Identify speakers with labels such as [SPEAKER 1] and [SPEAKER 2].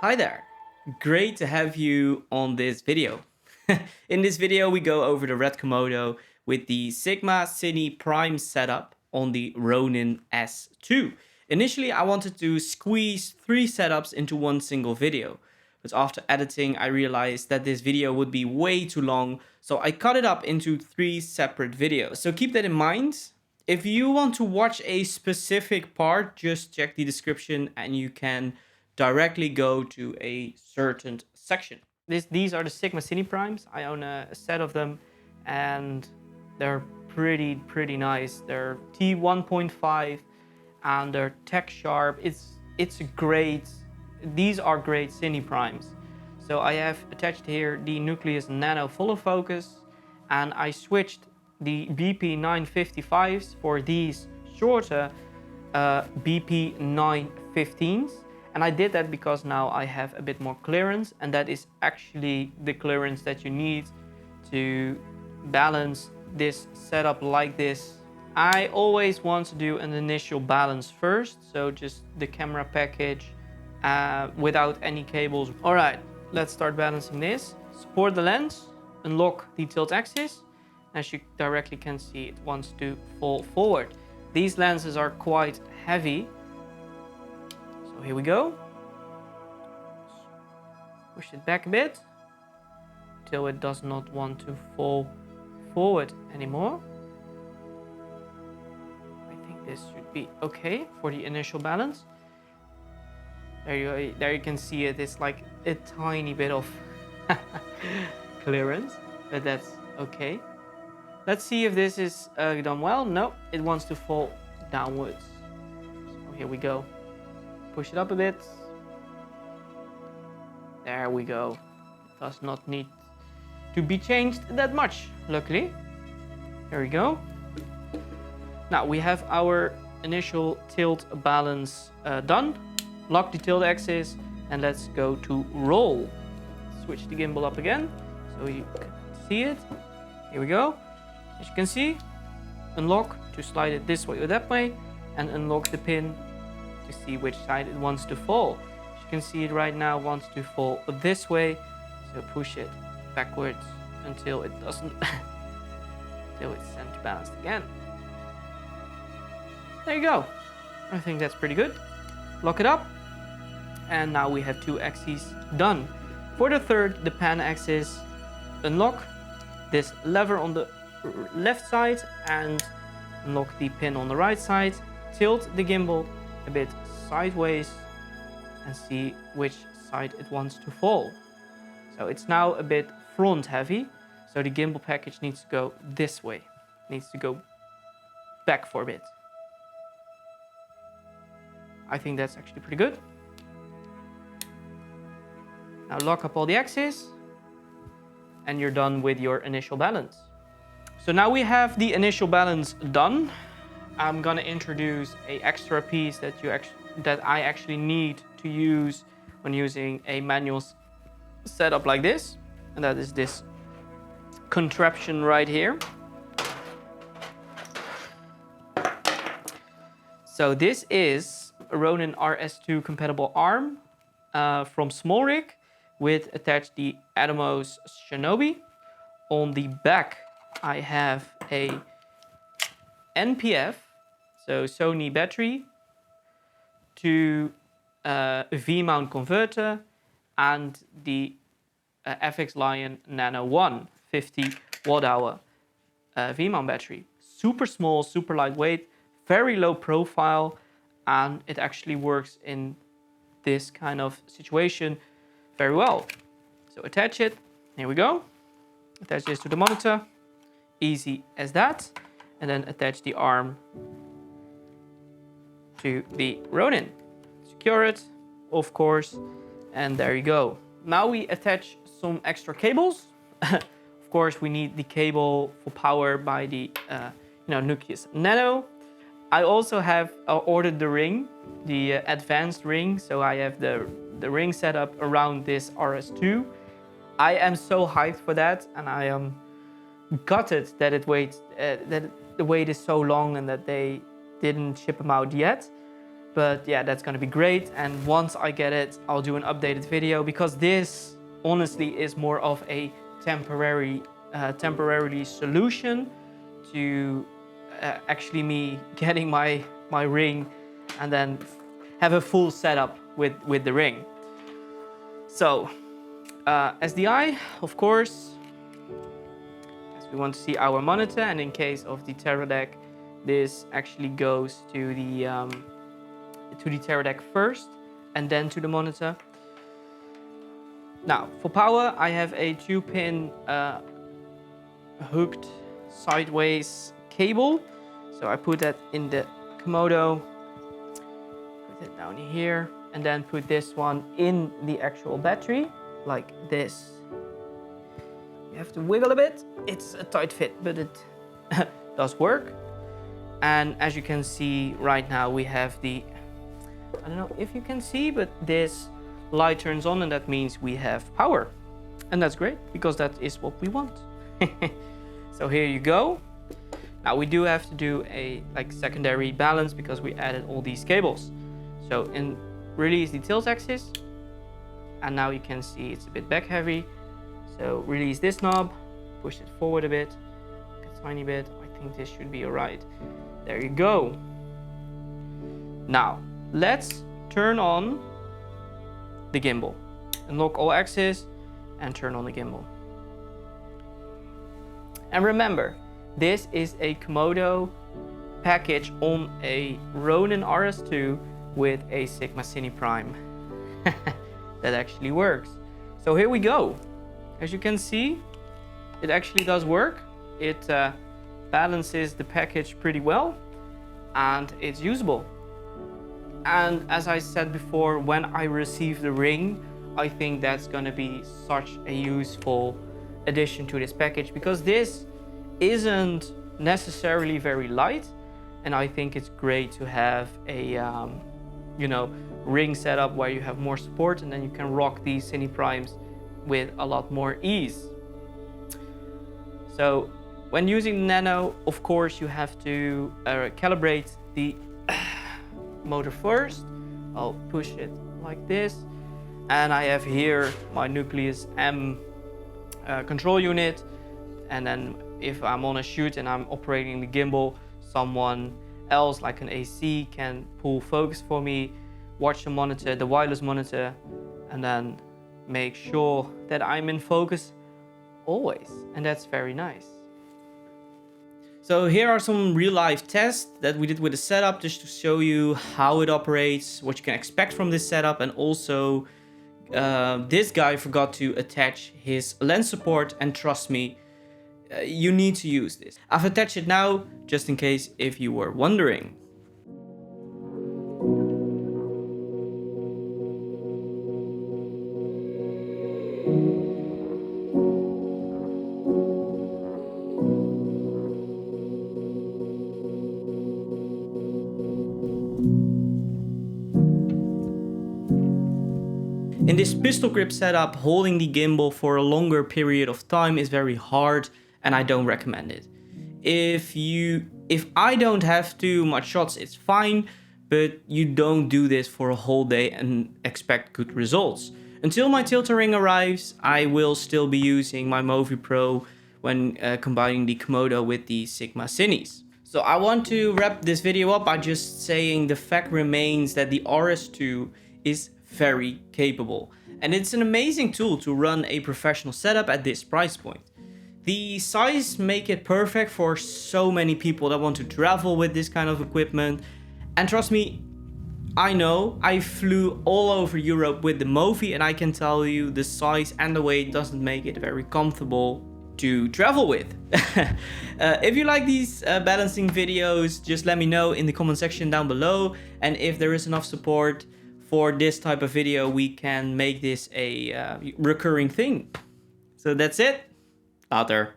[SPEAKER 1] Hi there, great to have you on this video. In this video we go over the RED Komodo with the Sigma Cine Prime setup on the Ronin S2. Initially I wanted to squeeze 3 setups into one single video, but after editing I realized that this video would be way too long, so I cut it up into 3 separate videos. So keep that in mind. If you want to watch a specific part, just check the description and you can directly go to a certain section. These are the Sigma Cine Primes. I own a set of them and they're pretty nice. They're T1.5 and they're tech sharp. It's great. These are great Cine Primes. So I have attached here the Nucleus Nano follow focus, and I switched the BP955s for these shorter BP915s. And I did that because now I have a bit more clearance, and that is actually the clearance that you need to balance this setup like this. I always want to do an initial balance first, so just the camera package without any cables. All right, let's start balancing this. Support the lens, unlock the tilt axis. As you directly can see, it wants to fall forward. These lenses are quite heavy. So here we go. Push it back a bit till it does not want to fall forward anymore. I think this should be okay for the initial balance. There you can see it. It's like a tiny bit of clearance, but that's okay. Let's see if this is done well. No, it wants to fall downwards. So here we go. Push it up a bit. There we go. It does not need to be changed that much, luckily. There we go. Now we have our initial tilt balance done. Lock the tilt axis and let's go to roll. Switch the gimbal up again so you can see it. Here we go. As you can see, unlock to slide it this way or that way, and unlock the pin to see which side it wants to fall. As you can see, it right now wants to fall this way, so push it backwards until it doesn't, until it's center balanced again. There you go. I think that's pretty good. Lock it up, and now we have 2 axes done. For the third, the pan axis, unlock this lever on the left side and unlock the pin on the right side. Tilt the gimbal a bit sideways and see which side it wants to fall. So it's now a bit front heavy, so the gimbal package needs to go this way, needs to go back for a bit. I think that's actually pretty good. Now lock up all the axes and you're done with your initial balance. So now we have the initial balance done. I'm gonna introduce an extra piece that I actually need to use when using a manual setup like this, and that is this contraption right here. So this is a Ronin RS2 compatible arm from Small Rig with attached the Atomos Shinobi. On the back I have a NP-f, so Sony battery, to a V-mount converter, and the FXlion Nano 1 50 watt-hour V-mount battery. Super small, super lightweight, very low profile, and it actually works in this kind of situation very well. So attach it. Here we go. Attach this to the monitor. Easy as that. And then attach the arm to the Ronin. Secure it, of course, and there you go. Now we attach some extra cables. Of course, we need the cable for power by the Nucleus Nano. I also have ordered the ring, the advanced ring, so I have the ring set up around this RS2. I am so hyped for that, and I am gutted that that the wait is so long and that they didn't ship them out yet. But yeah, that's gonna be great. And once I get it, I'll do an updated video, because this honestly is more of a temporarily solution to actually me getting my ring and then have a full setup with the ring. So SDI, of course, as we want to see our monitor, and in case of the teradek, this actually goes to the teradek first and then to the monitor. Now for power, I have a 2-pin hooked sideways cable, so I put that in the Komodo, put it down here, and then put this one in the actual battery like this. You have to wiggle a bit, it's a tight fit, but it does work. And as you can see right now, we have the, I don't know if you can see, but this light turns on, and that means we have power. And that's great, because that is what we want. So here you go. Now we do have to do a secondary balance, because we added all these cables. So release the tilt axis, and now you can see it's a bit back heavy. So release this knob, push it forward a bit, a tiny bit. I think this should be all right. There you go. Now let's turn on the gimbal. Unlock all axes and turn on the gimbal. And remember, this is a Komodo package on a Ronin RS2 with a Sigma Cine Prime. That actually works. So here we go. As you can see, it actually does work. It balances the package pretty well, and it's usable. And as I said before, when I receive the ring, I think that's gonna be such a useful addition to this package, because this isn't necessarily very light, and I think it's great to have a ring setup where you have more support, and then you can rock these Cine Primes with a lot more ease. So when using the Nano, of course, you have to calibrate the motor first. I'll push it like this, and I have here my Nucleus M control unit, and then if I'm on a shoot and I'm operating the gimbal, someone else like an AC can pull focus for me, watch the monitor, the wireless monitor, and then make sure that I'm in focus always, and that's very nice. So here are some real life tests that we did with the setup, just to show you how it operates, what you can expect from this setup, and also this guy forgot to attach his lens support, and trust me, you need to use this. I've attached it now, just in case if you were wondering. In this pistol grip setup, holding the gimbal for a longer period of time is very hard, and I don't recommend it. If I don't have too much shots, it's fine, but you don't do this for a whole day and expect good results. Until my Tilta ring arrives, I will still be using my Movi Pro when combining the Komodo with the Sigma Cines. So I want to wrap this video up by just saying the fact remains that the RS2 is very capable, and it's an amazing tool to run a professional setup at this price point. The size make it perfect for so many people that want to travel with this kind of equipment, and trust me, I know, I flew all over Europe with the Movi, and I can tell you the size and the weight doesn't make it very comfortable to travel with. If you like these balancing videos, just let me know in the comment section down below, and if there is enough support for this type of video, we can make this a recurring thing. So that's it. Later.